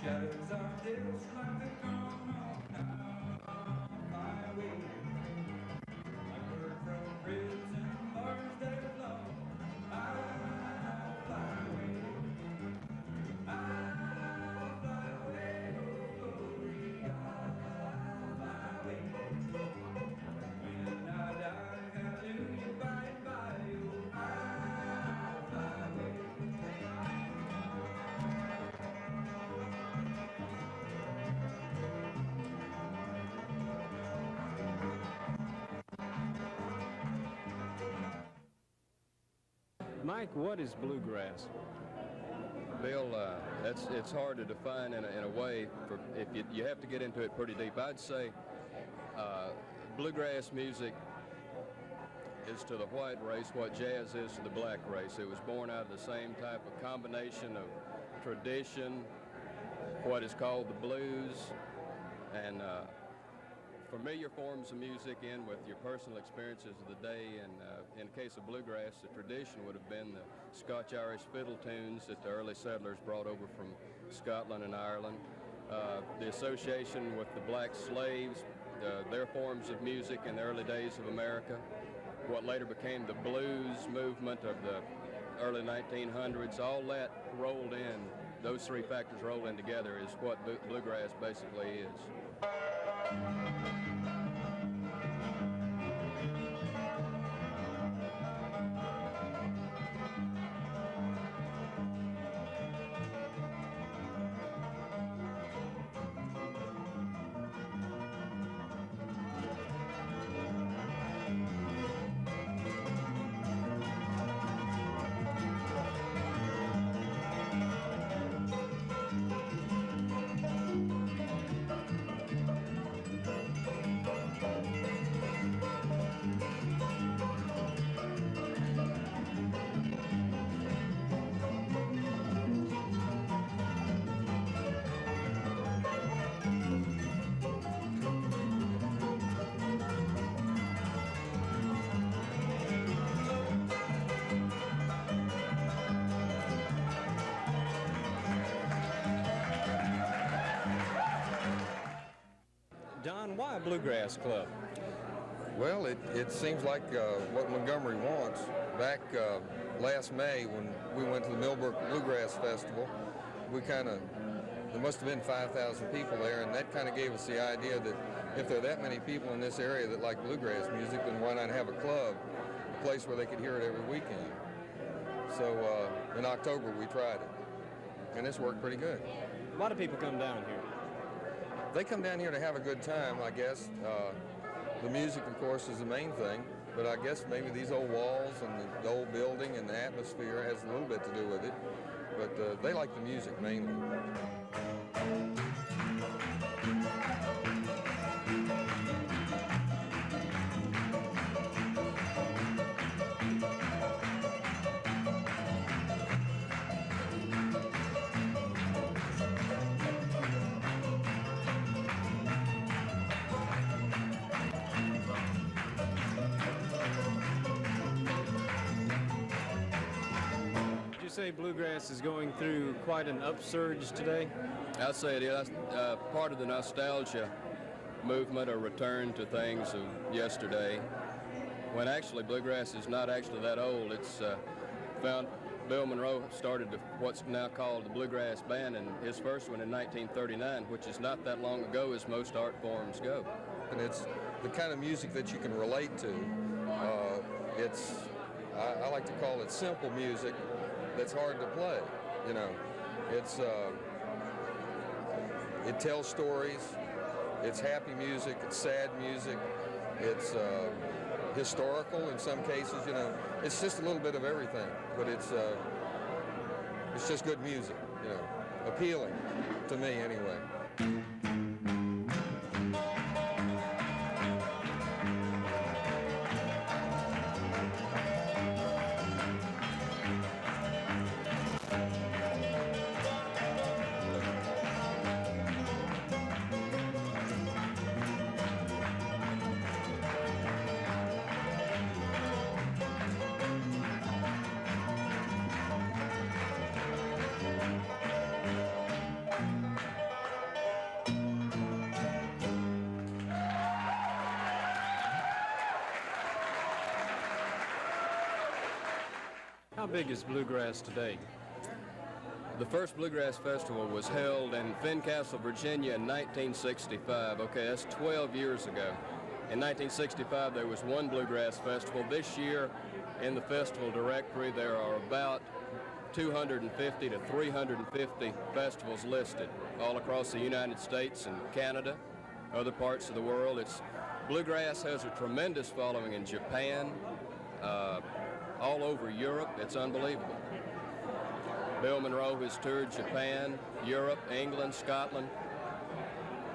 Shadows are just like the dawn on my way. Like bird from prison bars that long, I'll fly away. I'll fly away, I'll fly away. When I die, hallelujah, by and by, oh, I'll fly away. Mike, what is bluegrass? Bill, it's hard to define in a way. If you have to get into it pretty deep. I'd say bluegrass music is to the white race what jazz is to the black race. It was born out of the same type of combination of tradition, what is called the blues, and familiar forms of music in with your personal experiences of the day. And in the case of bluegrass, the tradition would have been the Scotch-Irish fiddle tunes that the early settlers brought over from Scotland and Ireland. The association with the black slaves, their forms of music in the early days of America, what later became the blues movement of the early 1900s, all that rolled in, those three factors rolled in together is what bluegrass basically is. Don, why a bluegrass club? Well, it seems like what Montgomery wants. Back last May when we went to the Millbrook Bluegrass Festival, there must have been 5,000 people there, and that kind of gave us the idea that if there are that many people in this area that like bluegrass music, then why not have a club, a place where they could hear it every weekend. So in October we tried it, and it's worked pretty good. A lot of people come down here. They come down here to have a good time, I guess. The music, of course, is the main thing, but I guess maybe these old walls and the old building and the atmosphere has a little bit to do with it. But they like the music mainly. Say bluegrass is going through quite an upsurge today? I'd say it is. Part of the nostalgia movement or return to things of yesterday, when actually bluegrass is not actually that old. It's Bill Monroe started what's now called the Bluegrass Band, and his first one in 1939, which is not that long ago as most art forms go. And it's the kind of music that you can relate to. I like to call it simple music that's hard to play. You know, it tells stories. It's happy music. It's sad music. It's historical in some cases. You know, it's just a little bit of everything. But it's just good music. You know, appealing to me anyway. how big is bluegrass today? The first Bluegrass Festival was held in Fincastle, Virginia in 1965. Okay, that's 12 years ago. In 1965, there was one Bluegrass Festival. This year, in the festival directory, there are about 250 to 350 festivals listed all across the United States and Canada, other parts of the world. Bluegrass has a tremendous following in Japan, all over Europe. It's unbelievable. Bill Monroe has toured Japan, Europe, England, Scotland.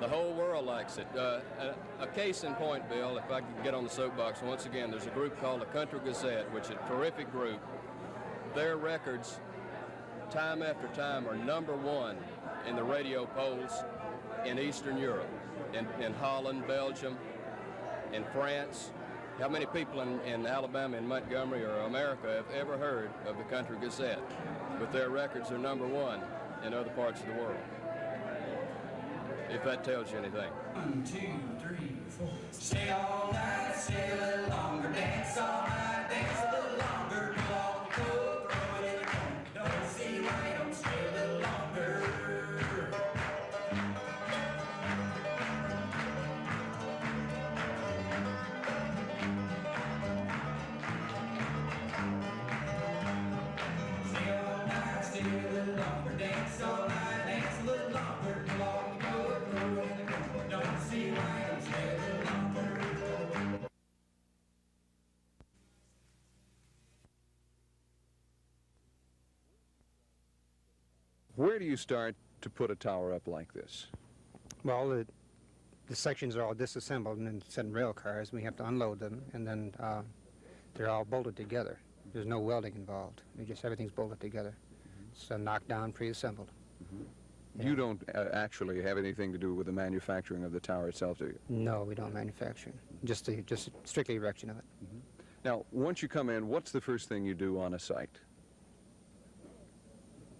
The whole world likes it. A case in point, Bill, if I could get on the soapbox once again, there's a group called the Country Gazette, which is a terrific group. Their records, time after time, are #1 in the radio polls in Eastern Europe, in Holland, Belgium, in France. How many people in Alabama and Montgomery or America have ever heard of the Country Gazette? But their records are #1 in other parts of the world, if that tells you anything. 1, 2, 3, 4. Stay all night, stay a little longer, dance all night, dance a little longer, go on, go, throw it in the corner. Don't see why you don't stay a little longer. Stay all night, stay a little longer, dance all night, dance a little longer, go on, go, throw it in the corner. Don't see why you don't stay a little longer. Where do you start to put a tower up like this? Well, the sections are all disassembled and then set in rail cars. We have to unload them, and then they're all bolted together. There's no welding involved. Everything's bolted together. So knocked down, pre-assembled. Yeah. You don't actually have anything to do with the manufacturing of the tower itself, do you? No, we don't manufacture. Just strictly erection of it. Now, once you come in, what's the first thing you do on a site?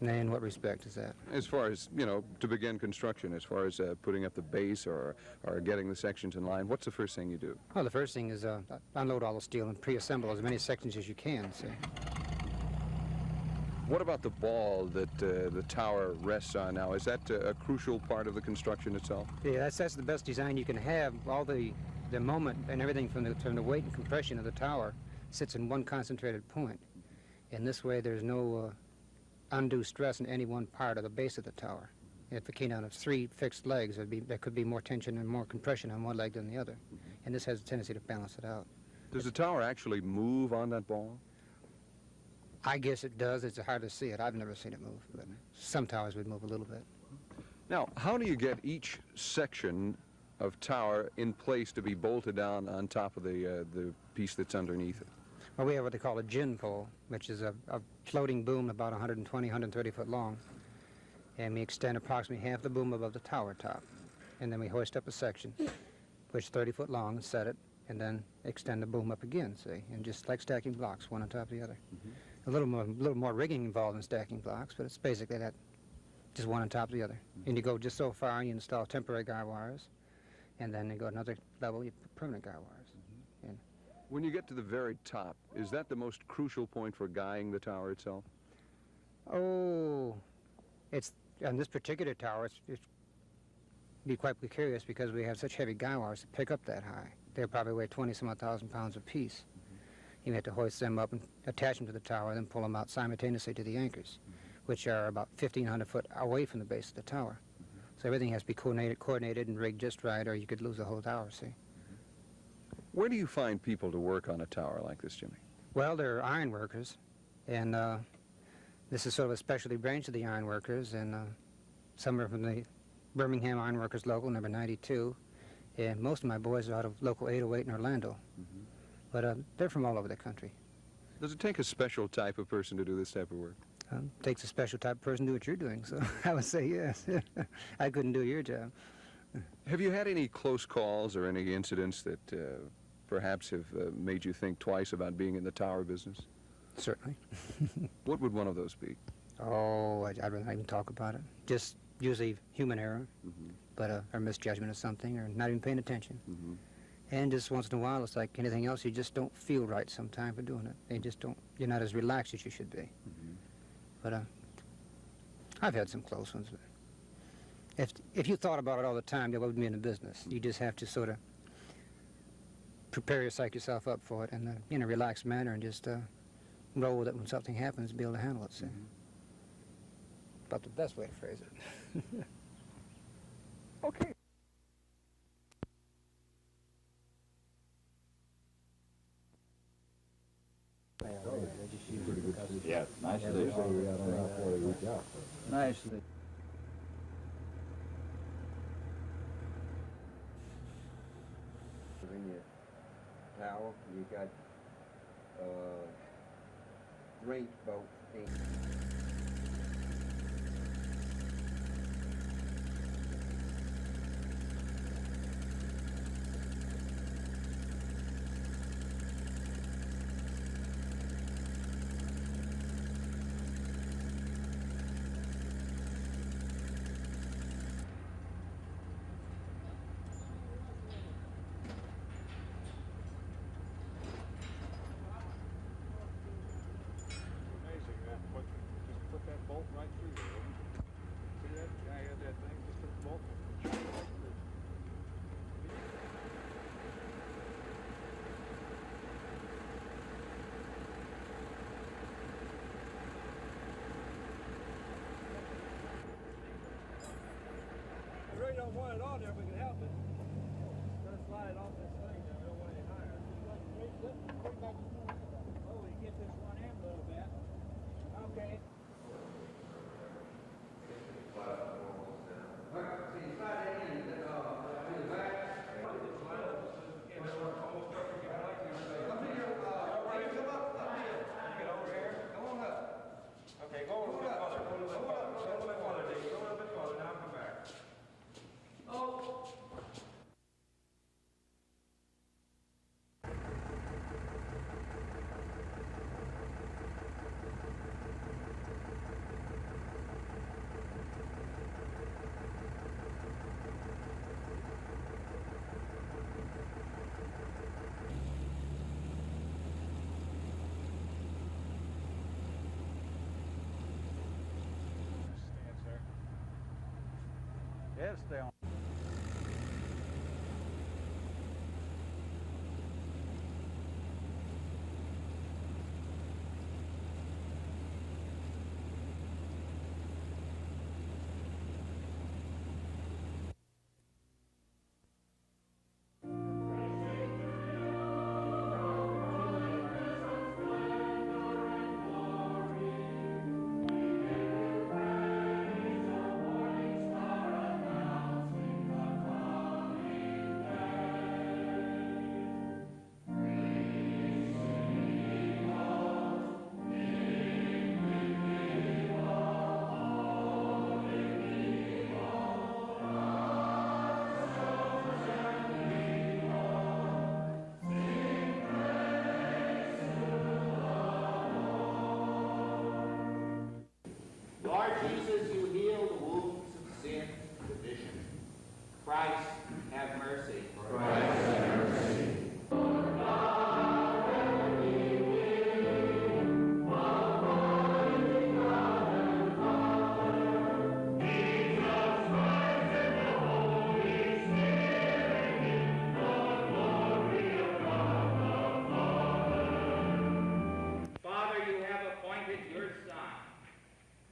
Now, in what respect is that? As far as, to begin construction, as far as putting up the base or getting the sections in line, what's the first thing you do? Well, the first thing is unload all the steel and pre-assemble as many sections as you can, see. What about the ball that the tower rests on now? Is that a crucial part of the construction itself? Yeah, that's the best design you can have. All the moment and everything from the weight and compression of the tower sits in one concentrated point. And this way there's no undue stress in any one part of the base of the tower. If it came down to 3 fixed legs, there could be more tension and more compression on one leg than the other. And this has a tendency to balance it out. Does the tower actually move on that ball? I guess it does. It's hard to see it. I've never seen it move, but some towers would move a little bit. Now, how do you get each section of tower in place to be bolted down on top of the piece that's underneath it? Well, we have what they call a gin pole, which is a floating boom about 120, 130 foot long. And we extend approximately half the boom above the tower top. And then we hoist up a section, which is 30 foot long, and set it, and then extend the boom up again, see, and just like stacking blocks, one on top of the other. A little more rigging involved in stacking blocks, but it's basically that, just one on top of the other. And you go just so far, and you install temporary guy wires, and then you go another level, you put permanent guy wires. And when you get to the very top, is that the most crucial point for guying the tower itself? oh, it's on this particular tower. It's be quite precarious because we have such heavy guy wires to pick up that high. They probably weigh 20-some-odd thousand pounds apiece. You have to hoist them up and attach them to the tower, then pull them out simultaneously to the anchors, which are about 1,500 foot away from the base of the tower. So everything has to be coordinated and rigged just right, or you could lose the whole tower, see. Where do you find people to work on a tower like this, Jimmy? Well, there are iron workers, and this is sort of a specialty branch of the iron workers, and some are from the Birmingham Iron Workers Local, number 92, and most of my boys are out of local 808 in Orlando. But they're from all over the country. Does it take a special type of person to do this type of work? Takes a special type of person to do what you're doing, so I would say yes. I couldn't do your job. Have you had any close calls or any incidents that perhaps have made you think twice about being in the tower business? Certainly. What would one of those be? Oh, I'd rather not even talk about it. Just usually human error, but or misjudgment of something, or not even paying attention. And just once in a while, it's like anything else, you just don't feel right sometime for doing it. You just don't, you're not as relaxed as you should be. But I've had some close ones. But if you thought about it all the time, you wouldn't be in the business. You just have to sort of prepare yourself up for it in a relaxed manner and just roll with it when something happens, be able to handle it. See? About the best way to phrase it. Okay. Yeah, nicely. Nicely. In your towel, you got great boat things. Amazing, that. Just put that bolt right through there. See that? Guy had that thing, just took the bolt and shot it right through. I really don't want it on there if we can help it. Gonna slide it off this thing, I don't want it higher. Oh, we get this one in a little bit. Okay. Okay, go a little bit further, go a little bit further, go a little bit further, Dave, go a little bit further, now come back. Stands there. Yeah, stay on. Lord Jesus, you heal the wounds of sin and division. Christ, have mercy. Christ, have mercy. Father, you have appointed your Son,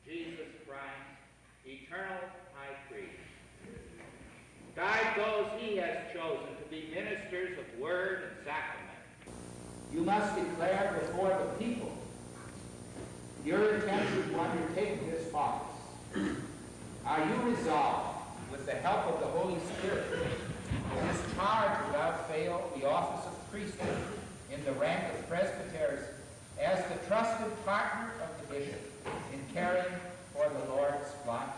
Jesus Christ, eternal high priest. Guide those he has chosen to be ministers of word and sacrament. You must declare before the people your intention to undertake this office. Are you resolved, with the help of the Holy Spirit, to discharge without fail the office of priesthood in the rank of presbyters as the trusted partner of the bishop in caring for the Lord's flock?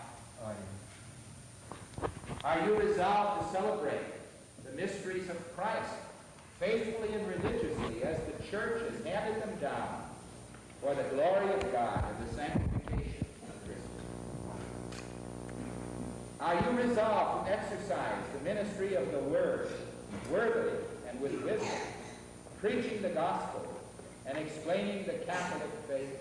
Are you resolved to celebrate the mysteries of Christ faithfully and religiously as the Church has handed them down for the glory of God and the sanctification of Christ? Are you resolved to exercise the ministry of the Word worthily and with wisdom, preaching the gospel and explaining the Catholic faith.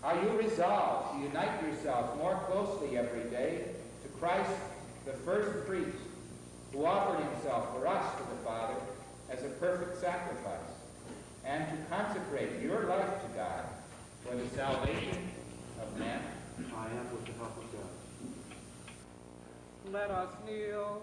Are you resolved to unite yourselves more closely every day to Christ, the first priest, who offered himself for us to the Father as a perfect sacrifice, and to consecrate your life to God for the salvation of men? I am with the help of God. Let us kneel.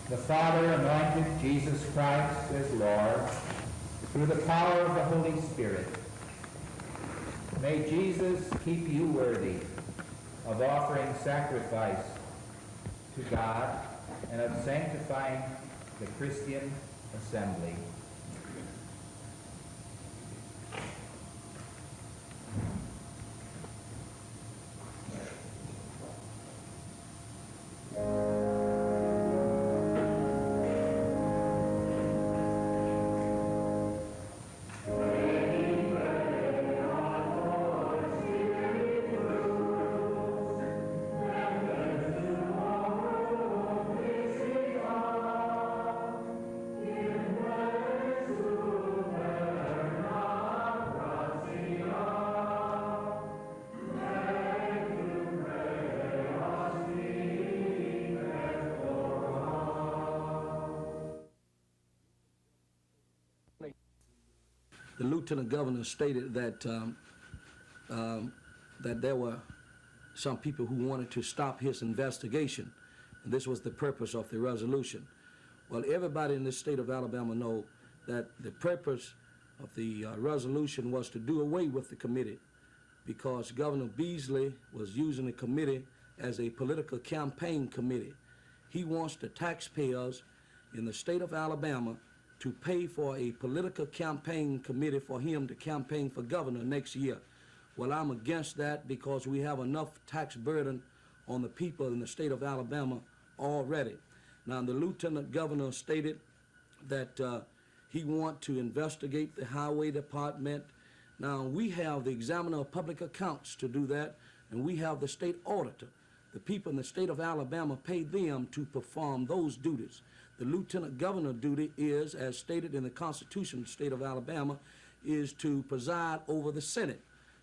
The Father anointed Jesus Christ as Lord through the power of the Holy Spirit. May Jesus keep you worthy of offering sacrifice to God and of sanctifying the Christian assembly. The lieutenant governor stated that that there were some people who wanted to stop his investigation, and this was the purpose of the resolution. Well, everybody in the state of Alabama know that the purpose of the resolution was to do away with the committee, because Governor Beasley was using the committee as a political campaign committee. He wants the taxpayers in the state of Alabama to pay for a political campaign committee for him to campaign for governor next year. Well, I'm against that because we have enough tax burden on the people in the state of Alabama already. Now, the lieutenant governor stated that he wants to investigate the highway department. Now, we have the examiner of public accounts to do that, and we have the state auditor. The people in the state of Alabama pay them to perform those duties. The lieutenant governor duty is, as stated in the Constitution of the state of Alabama, is to preside over the Senate.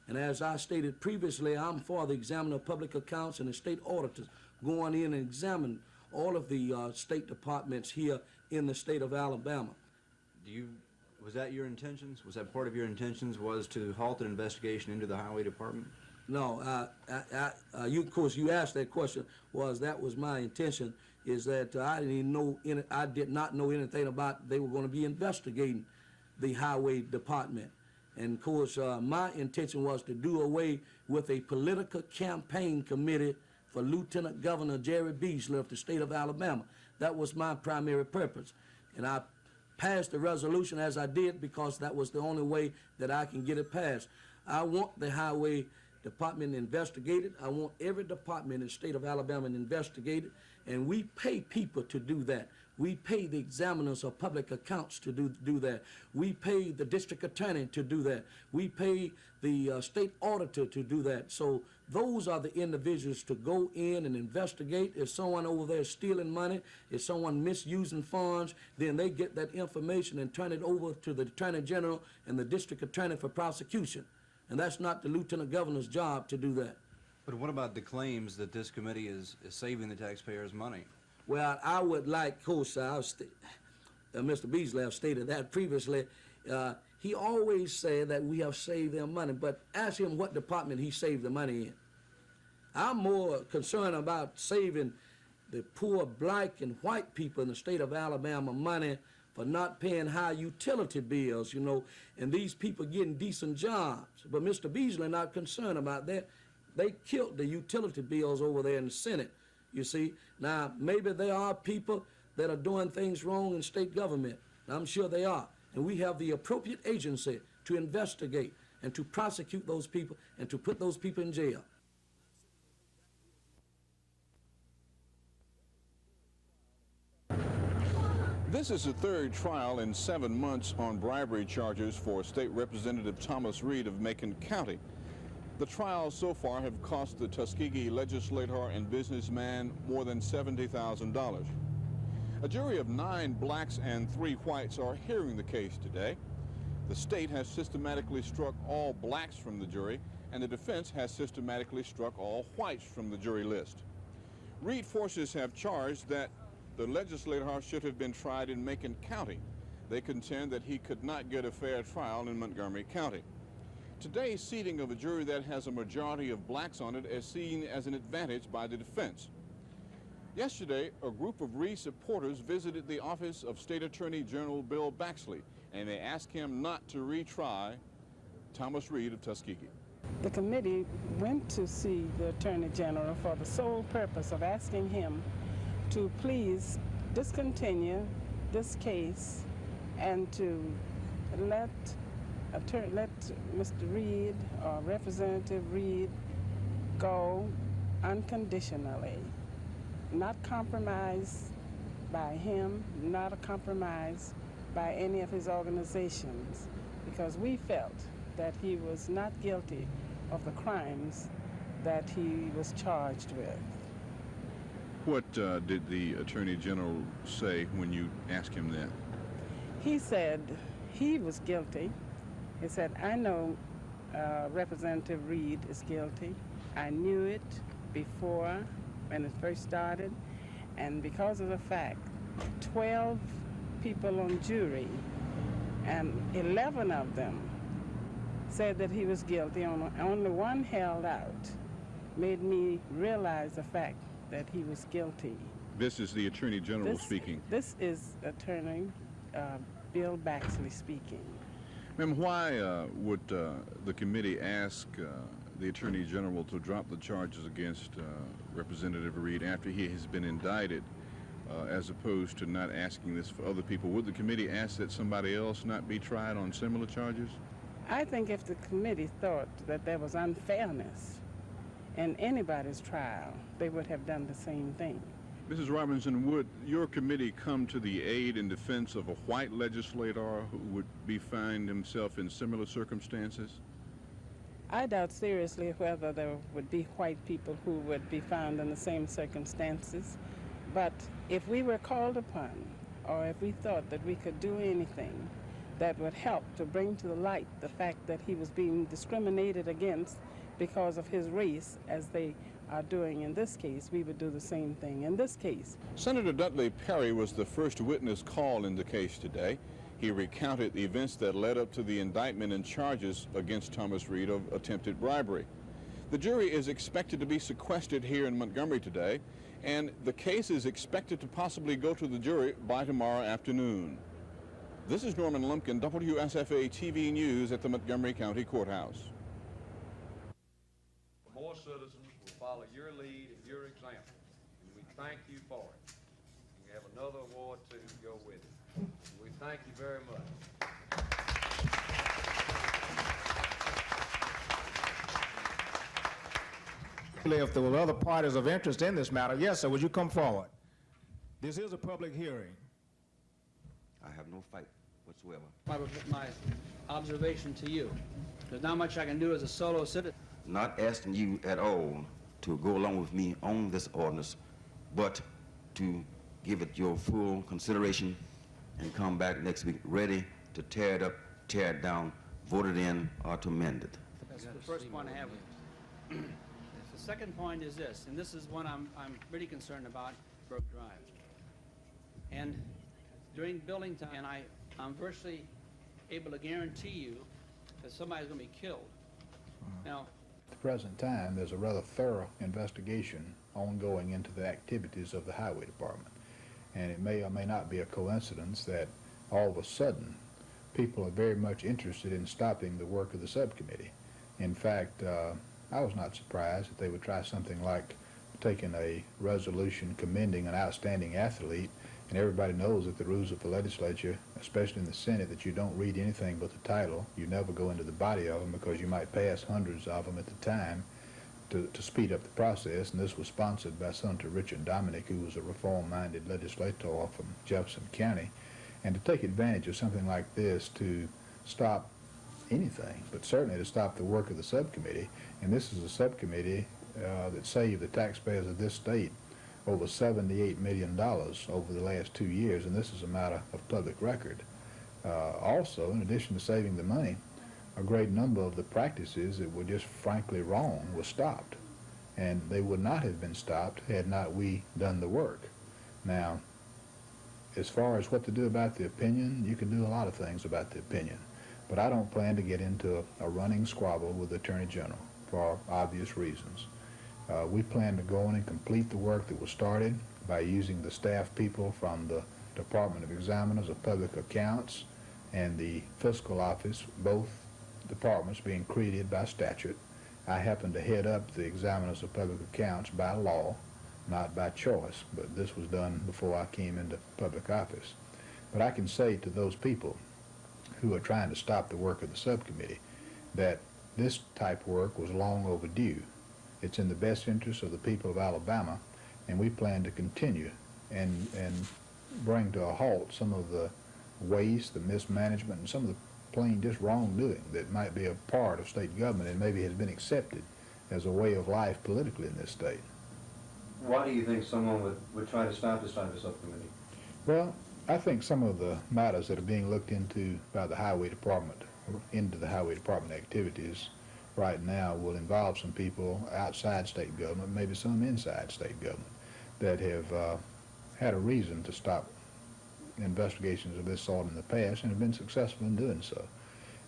And as I stated previously, I'm for the examiner of public accounts and the state auditors going in and examine all of the state departments here in the state of Alabama. Was that your intentions? Was that part of your intentions, was to halt an investigation into the highway department? No, of course, you asked that question. That was my intention? Is that I did not know anything about they were going to be investigating the highway department. And of course, my intention was to do away with a political campaign committee for Lieutenant Governor Jerry Beasley of the state of Alabama. That was my primary purpose. And I passed the resolution as I did because that was the only way that I can get it passed. I want the highway department investigated. I want every department in the state of Alabama investigated, and we pay people to do that. We pay the examiners of public accounts to do that. We pay the district attorney to do that. We pay the state auditor to do that. So those are the individuals to go in and investigate. If someone over there is stealing money, if someone misusing funds, then they get that information and turn it over to the attorney general and the district attorney for prosecution. and that's not the lieutenant governor's job to do that. But what about the claims that this committee is saving the taxpayers' money? Well, I would like, of course, Mr. Beasley have stated that previously. He always said that we have saved them money, but ask him what department he saved the money in. I'm more concerned about saving the poor black and white people in the state of Alabama money for not paying high utility bills, you know, and these people getting decent jobs. But Mr. Beasley not concerned about that. They killed the utility bills over there in the Senate, you see. Now, maybe there are people that are doing things wrong in state government. I'm sure they are. And we have the appropriate agency to investigate and to prosecute those people and to put those people in jail. This is the third trial in 7 months on bribery charges for State Representative Thomas Reed of Macon County. The trials so far have cost the Tuskegee legislator and businessman more than $70,000. A jury of 9 blacks and 3 whites are hearing the case today. The state has systematically struck all blacks from the jury, and the defense has systematically struck all whites from the jury list. Reed forces have charged that the legislator should have been tried in Macon County. They contend that he could not get a fair trial in Montgomery County. Today's seating of a jury that has a majority of blacks on it is seen as an advantage by the defense. Yesterday, a group of Reed supporters visited the office of State Attorney General Bill Baxley, and they asked him not to retry Thomas Reed of Tuskegee. The committee went to see the Attorney General for the sole purpose of asking him to please discontinue this case and to let Mr. Reed or Representative Reed go unconditionally, not compromised by him, not a compromise by any of his organizations, because we felt that he was not guilty of the crimes that he was charged with. What did the Attorney General say when you asked him that? He said he was guilty. He said, I know Representative Reed is guilty. I knew it before when it first started, and because of the fact 12 people on jury and 11 of them said that he was guilty, only one held out, made me realize the fact that he was guilty. This is the Attorney General speaking. This is Attorney Bill Baxley speaking. Ma'am, why would the committee ask the Attorney General to drop the charges against Representative Reed after he has been indicted, as opposed to not asking this for other people? Would the committee ask that somebody else not be tried on similar charges? I think if the committee thought that there was unfairness in anybody's trial, they would have done the same thing. Mrs. Robinson, would your committee come to the aid and defense of a white legislator who would find himself in similar circumstances? I doubt seriously whether there would be white people who would be found in the same circumstances. But if we were called upon, or if we thought that we could do anything that would help to bring to the light the fact that he was being discriminated against because of his race, as they are doing in this case, we would do the same thing in this case. Senator Dudley Perry was the first witness called in the case today. He recounted the events that led up to the indictment and charges against Thomas Reed of attempted bribery. The jury is expected to be sequestered here in Montgomery today, and the case is expected to possibly go to the jury by tomorrow afternoon. This is Norman Lumpkin, WSFA TV News at the Montgomery County Courthouse. More citizens will follow your lead and your example, and we thank you for it. You have another award to go with it. We thank you very much. If there were other parties of interest in this matter, yes, sir, would you come forward? This is a public hearing. I have no fight whatsoever. My observation to you. There's not much I can do as a solo citizen. Not asking you at all to go along with me on this ordinance, but to give it your full consideration and come back next week ready to tear it up, tear it down, vote it in, or to amend it. That's the first point I have with you. The second point is this, and this is one I'm really concerned about, Burke Drive. And during building time, and I'm virtually able to guarantee you that somebody's going to be killed. Now, at the present time, there's a rather thorough investigation ongoing into the activities of the Highway Department. And it may or may not be a coincidence that all of a sudden people are very much interested in stopping the work of the subcommittee. In fact, I was not surprised that they would try something like taking a resolution commending an outstanding athlete, and everybody knows that the rules of the legislature, especially in the Senate, that you don't read anything but the title. You never go into the body of them because you might pass hundreds of them at the time to speed up the process. And this was sponsored by Senator Richard Dominic, who was a reform-minded legislator from Jefferson County. And to take advantage of something like this to stop anything, but certainly to stop the work of the subcommittee, and this is a subcommittee that saved the taxpayers of this state over $78 million over the last 2 years, and this is a matter of public record. Also, in addition to saving the money, a great number of the practices that were just frankly wrong were stopped, and they would not have been stopped had not we done the work. Now, as far as what to do about the opinion, you can do a lot of things about the opinion, but I don't plan to get into a running squabble with the Attorney General for obvious reasons. We plan to go in and complete the work that was started by using the staff people from the Department of Examiners of Public Accounts and the Fiscal Office, both departments being created by statute. I happen to head up the Examiners of Public Accounts by law, not by choice, but this was done before I came into public office. But I can say to those people who are trying to stop the work of the subcommittee that this type of work was long overdue. It's in the best interest of the people of Alabama, and we plan to continue and bring to a halt some of the waste, the mismanagement, and some of the plain just wrongdoing that might be a part of state government and maybe has been accepted as a way of life politically in this state. Why do you think someone would try to stop this type of subcommittee? Well, I think some of the matters that are being looked into by the Highway Department, into the Highway Department activities right now, will involve some people outside state government, maybe some inside state government, that have had a reason to stop investigations of this sort in the past and have been successful in doing so.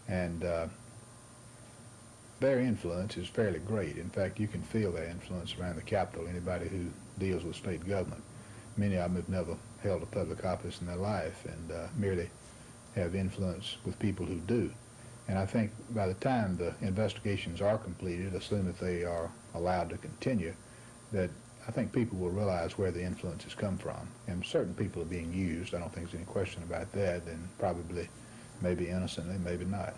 And their influence is fairly great. In fact, you can feel their influence around the Capitol, anybody who deals with state government. Many of them have never held a public office in their life and merely have influence with people who do. And I think by the time the investigations are completed, assume that they are allowed to continue, that I think people will realize where the influence has come from. And certain people are being used. I don't think there's any question about that, and probably maybe innocently, maybe not.